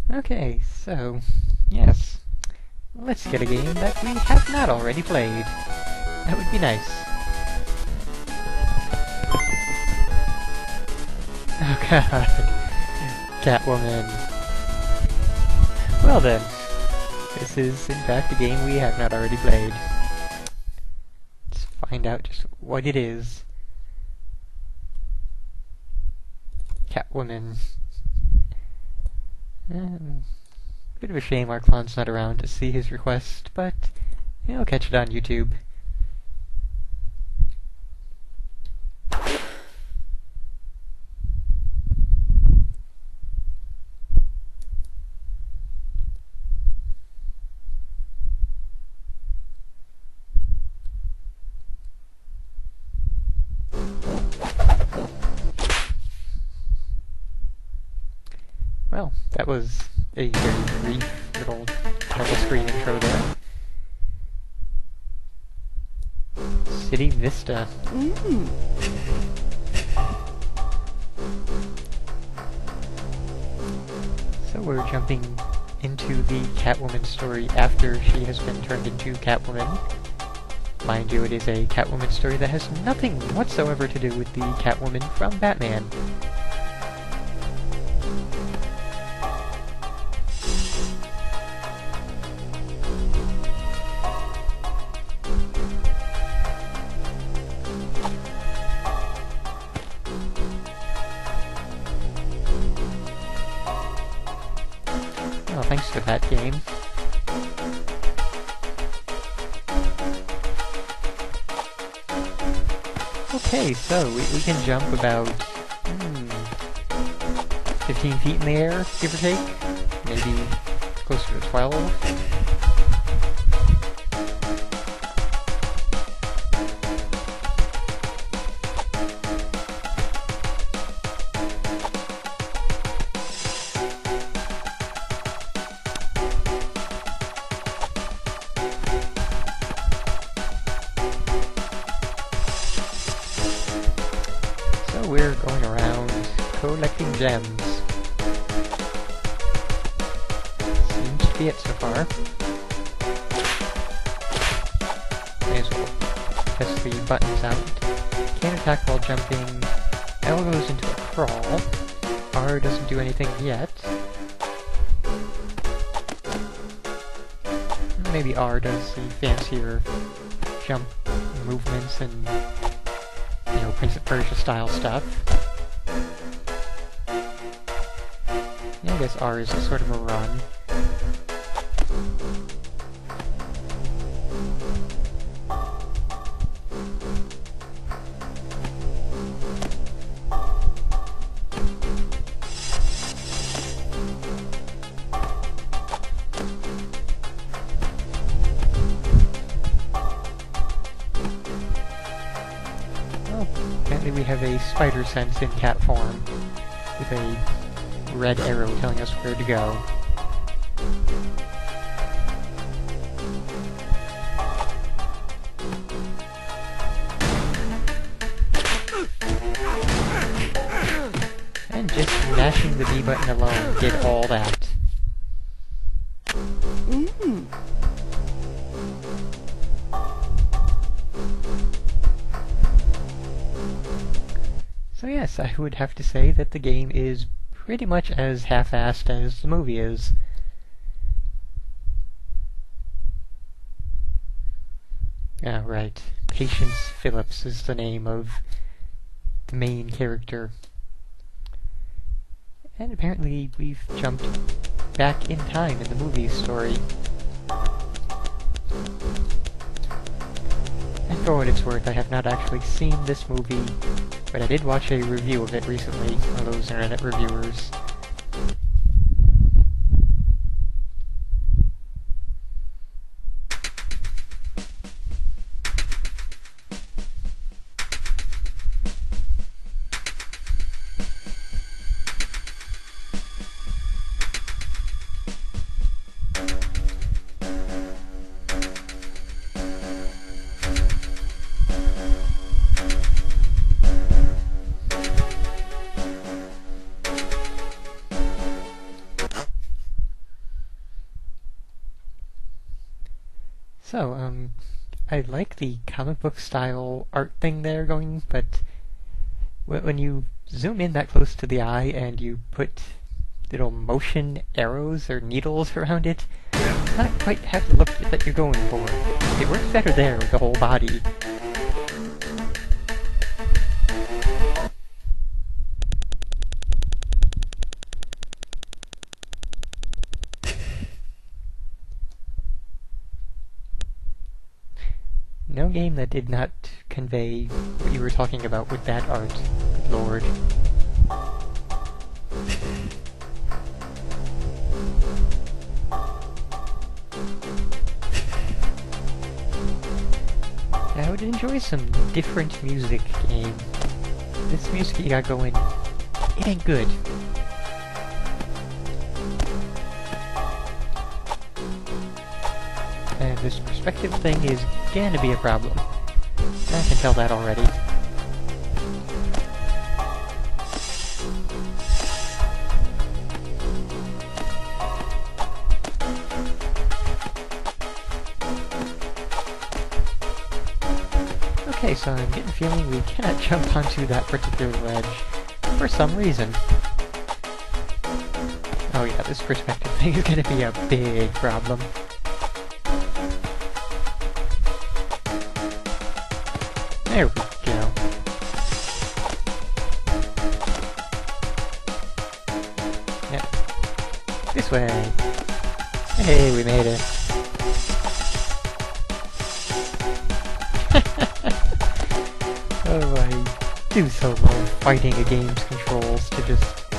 Okay, so, yes. Let's get a game that we have not already played. That would be nice. Oh god. Catwoman. Well then, this is in fact a game we have not already played. Let's find out just what it is. Catwoman. Bit of a shame our clown's not around to see his request, but he'll catch it on YouTube. Well, that was a very brief little double-screen intro there. City Vista. So we're jumping into the Catwoman story after she has been turned into Catwoman. Mind you, it is a Catwoman story that has nothing whatsoever to do with the Catwoman from Batman. Oh, thanks for that game. Okay, so we can jump about 15 feet in the air, give or take. Maybe closer to 12. We're going around collecting gems. Seems to be it so far. May as well test the buttons out. Can't attack while jumping. L goes into a crawl. R doesn't do anything yet. Maybe R does the fancier jump movements and Prince of Persia style stuff. Yeah, I guess R is sort of a run. Apparently we have a spider sense in cat form, with a red arrow telling us where to go. And just mashing the B button alone did all that. So yes, I would have to say that the game is pretty much as half-assed as the movie is. Ah, right. Patience Phillips is the name of the main character. And apparently we've jumped back in time in the movie story. And for what it's worth, I have not actually seen this movie, but I did watch a review of it recently, one of those internet reviewers. So, I like the comic book style art thing there going, but when you zoom in that close to the eye and you put little motion arrows or needles around it, it's not quite have the look that you're going for. It works better there with the whole body. No game that did not convey what you were talking about with that art. Good lord. I would enjoy some different music game. This music you got going, it ain't good. And this perspective thing is gonna be a problem. I can tell that already. Okay, so I'm getting the feeling we cannot jump onto that particular ledge for some reason. Oh yeah, this perspective thing is gonna be a big problem. There we go. Yep. This way. Hey, we made it. Oh, I do so love fighting a game's controls to just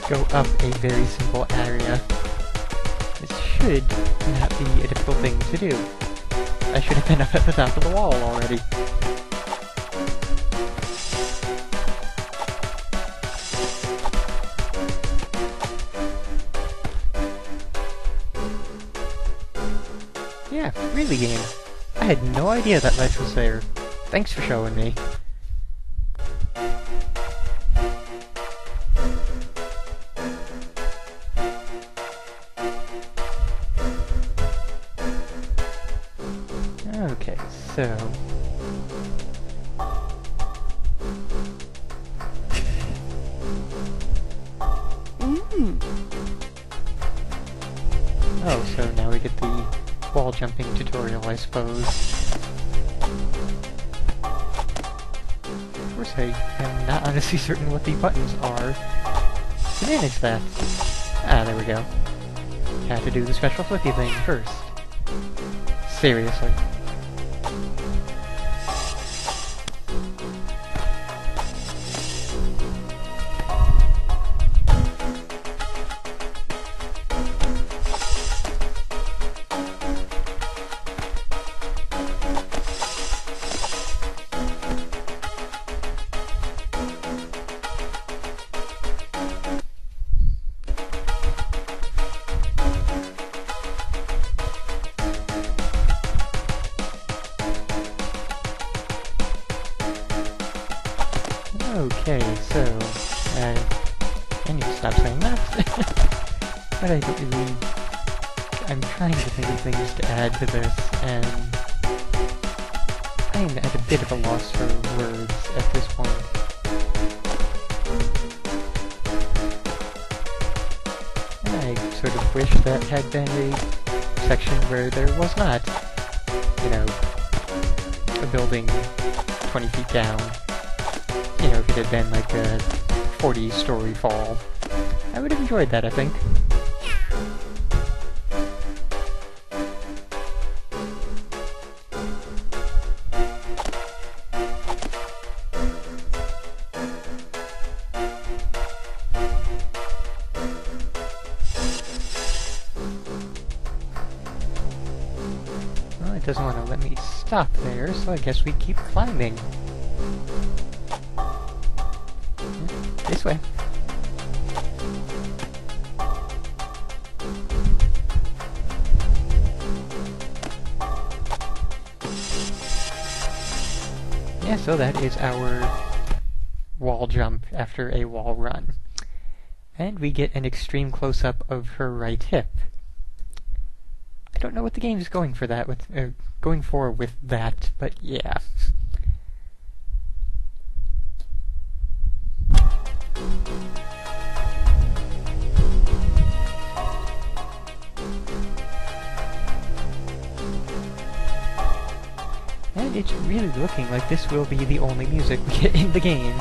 go up a very simple area. This should not be a difficult thing to do. I should have been up at the top of the wall already. Yeah, really game. I had no idea that ledge was there. Thanks for showing me. Okay, so... Oh, so now we get the wall jumping tutorial, I suppose. Of course, I am not honestly certain what the buttons are to manage that. Ah, there we go. Had to do the special flippy thing first. Seriously. Okay, so, I need to stop saying that. But I don't really... I'm trying to think of things to add to this, and I'm at a bit of a loss for words at this point. I sort of wish that had been a section where there was not, you know, a building 20 feet down. You know, if it had been like a 40-story fall. I would have enjoyed that, I think. Well, it doesn't want to let me stop there, so I guess we keep climbing. This way. Yeah, so that is our wall jump after a wall run. And we get an extreme close-up of her right hip. I don't know what the game is going for that going for with that, but yeah. And it's really looking like this will be the only music we get in the game.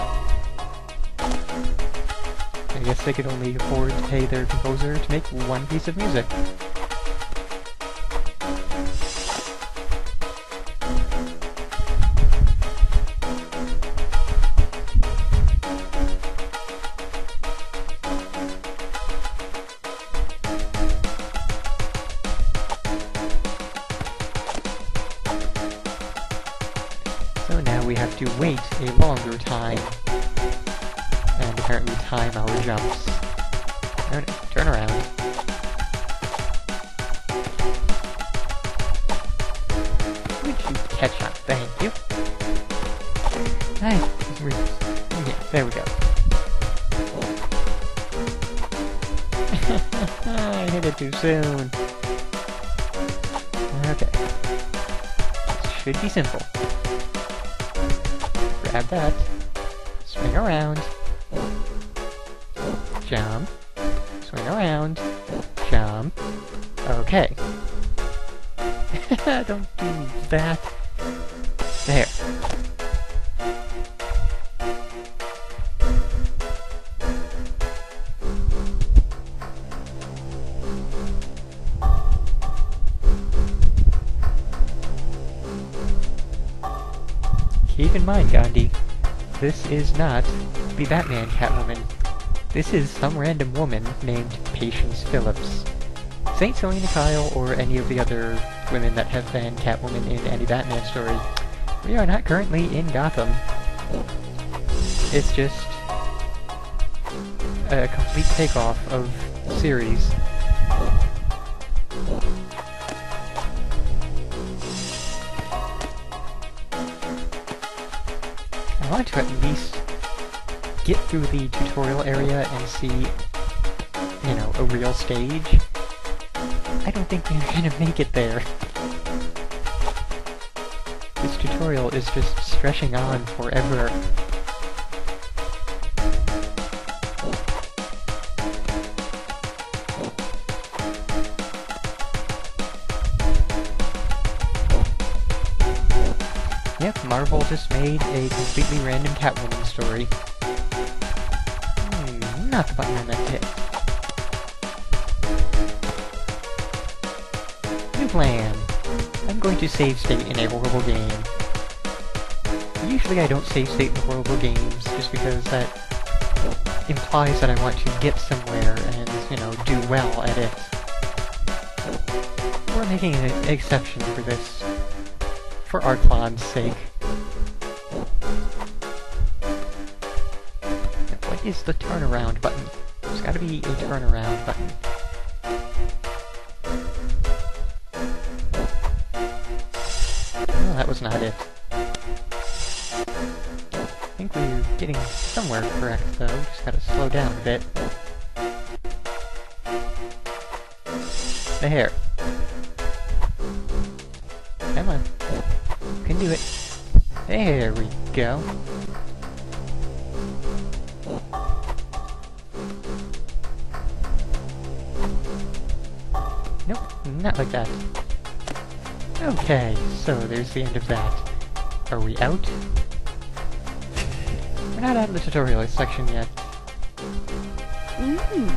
I guess they could only afford to pay their composer to make one piece of music. So now we have to wait a longer time, and apparently time our jumps. Turn around. Would you catch up? Thank you. Yeah, there we go. I hit it too soon. Okay. This should be simple. Grab that, swing around, jump, swing around, jump. Okay. Don't do that. There. Keep in mind, Gandhi, this is not the Batman Catwoman. This is some random woman named Patience Phillips. Saint Selena Kyle or any of the other women that have been Catwoman in any Batman story, we are not currently in Gotham. It's just a complete takeoff of the series. I want to at least get through the tutorial area and see, you know, a real stage. I don't think we're gonna make it there. This tutorial is just stretching on forever. Yep, Marvel just made a completely random Catwoman story. Not the button I meant to hit. New plan. I'm going to save state in a horrible game. Usually I don't save state in horrible games, just because that implies that I want to get somewhere and, you know, do well at it. We're making an exception for this, for Arklon's sake. What is the turnaround button? There's gotta be a turnaround button. Well, that was not it. I think we're getting somewhere correct, though. Just gotta slow down a bit. There. Come on. You can do it. There we go. Nope, not like that. Okay, so there's the end of that. Are we out? We're not out of the tutorial section yet. Ooh.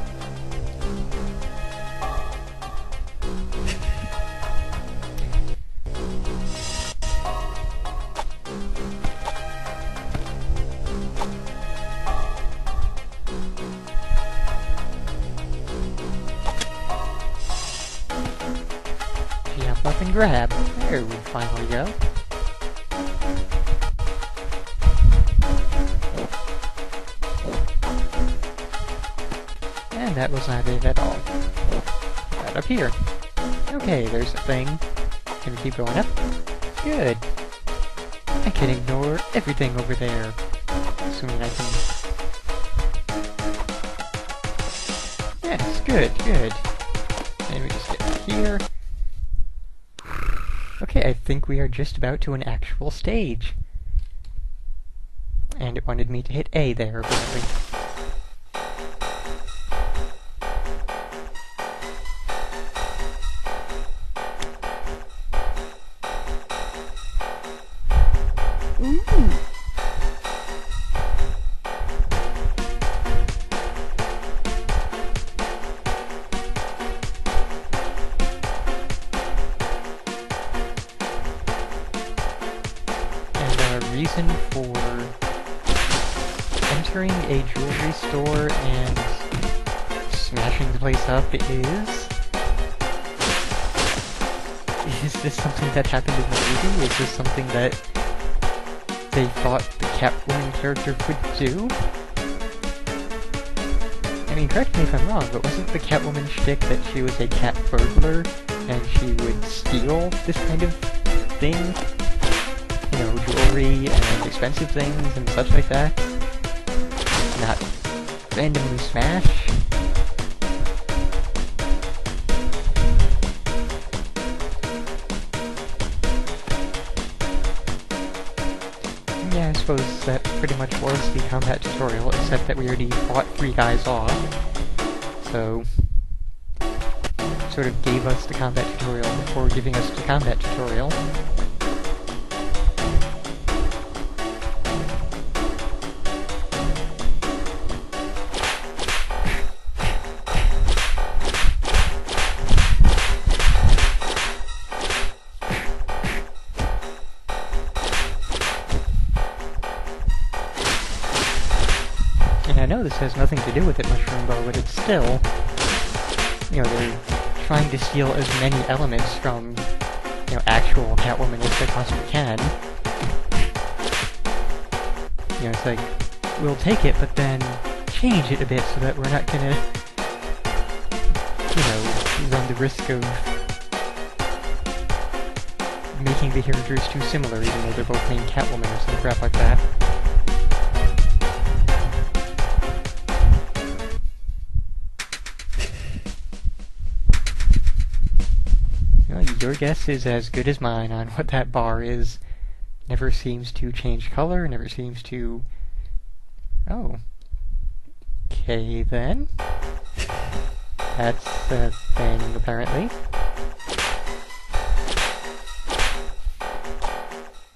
Jump up and grab. There we finally go. And that was not it at all. Right up here. Okay, there's a thing. Can we keep going up? Good. I can ignore everything over there. Assuming I can... Yes, good, good. And we just get here. I think we are just about to an actual stage. And it wanted me to hit A there, apparently. Reason for entering a jewelry store and smashing the place up is this something that happened in the movie? Is this something that they thought the Catwoman character could do? I mean, correct me if I'm wrong, but wasn't the Catwoman shtick that she was a cat burglar and she would steal this kind of thing? You know, jewelry and expensive things and such like that. Not randomly smash. Yeah, I suppose that pretty much was the combat tutorial, except that we already fought 3 guys off. So, sort of gave us the combat tutorial before giving us the combat tutorial. I know this has nothing to do with it, Mushroom Bow, but it's still, you know, they're trying to steal as many elements from, you know, actual Catwoman as they possibly can. You know, it's like, we'll take it, but then change it a bit so that we're not gonna, you know, run the risk of making the characters too similar, even though they're both named Catwoman or some crap like that. Your guess is as good as mine on what that bar is. Never seems to change color, never seems to... Oh. Okay, then. That's a thing, apparently.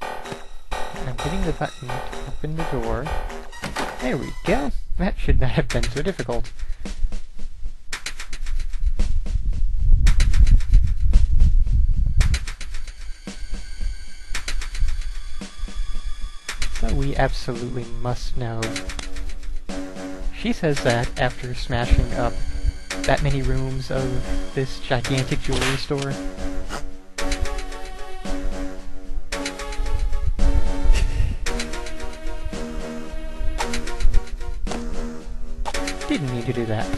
I'm hitting the button to open the door. There we go. That should not have been so difficult. So we absolutely must know. She says that after smashing up that many rooms of this gigantic jewelry store. Didn't mean to do that.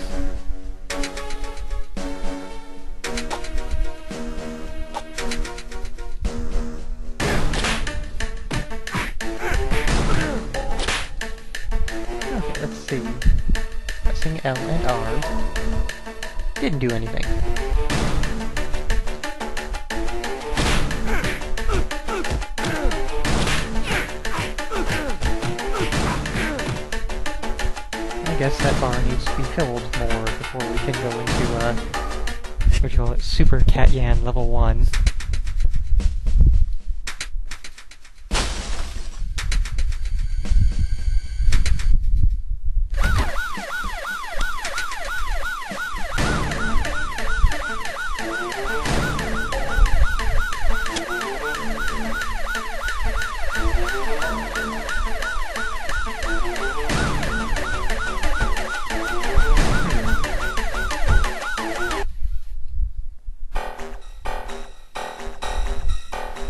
Pressing L and R didn't do anything. I guess that bar needs to be filled more before we can go into, what do you call it, Super Catyan level 1.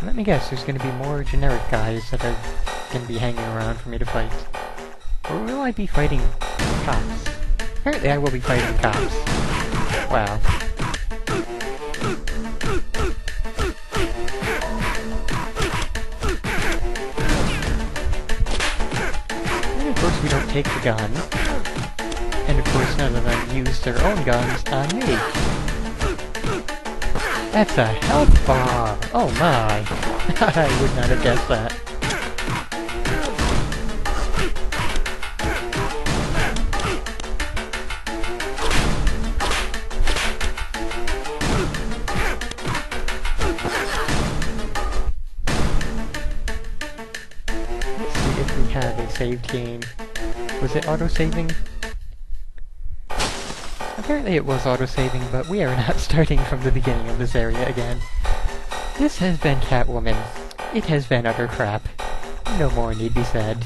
Let me guess, there's going to be more generic guys that are going to be hanging around for me to fight. Or will I be fighting cops? Apparently I will be fighting cops. Wow. And of course we don't take the gun. And of course none of them use their own guns on me. That's a health bar! Oh my! I would not have guessed that. Let's see if we have a saved game. Was it auto-saving? Apparently it was auto-saving, but we are not starting from the beginning of this area again. This has been Catwoman. It has been utter crap. No more need be said.